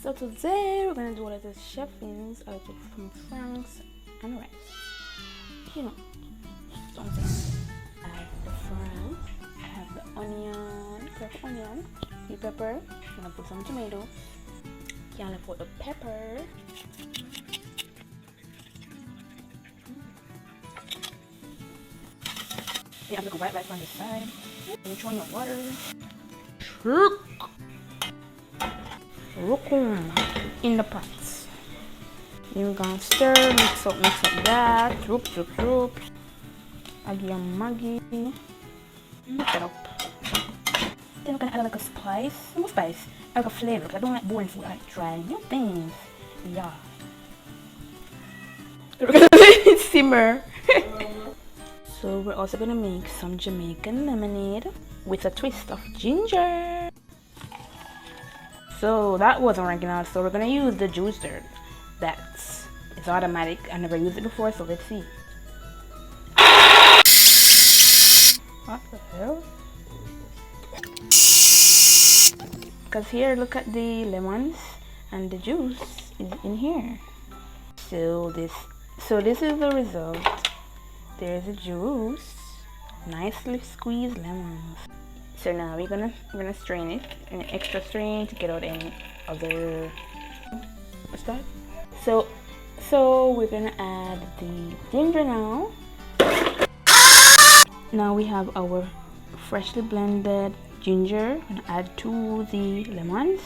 So today we're gonna do a little chefings out from franks and rice. You know, something. I have the frank, I have the onion, the pepper. I'm gonna put some tomato. Gonna put the pepper. Yeah, I'm gonna go right on the side. And throw in your water. Rokum in the pots. Then we're gonna stir, mix up that. Droop. Aggie and Maggie. Mix it up. Then we're gonna add like a spice. No spice. Like a flavor. Because I don't like boring food. I like try new things. Yeah. We're gonna let it simmer. So we're also gonna make some Jamaican lemonade with a twist of ginger. So that wasn't working out, so we're gonna use the juicer. It's automatic. I never used it before, so let's see. What the hell? Because here, look at the lemons and the juice is in here. So this is the result. There's the juice, nicely squeezed lemons. So now we're gonna strain it, an extra strain to get out any other. What's that? So we're gonna add the ginger now. Now we have our freshly blended ginger and add to the lemons.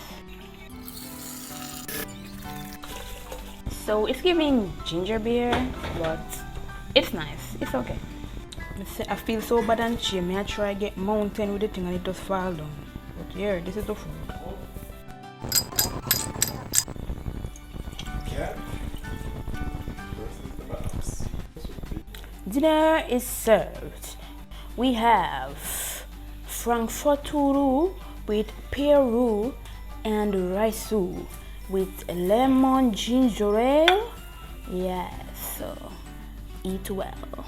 So it's giving ginger beer, but it's nice. It's okay. I feel so bad and shame. I try get mountain with the thing and it just fall down. But here, this is the food. Dinner is served. We have frankfurter with pear roux and rice roux with lemon ginger ale. Yes, so eat well.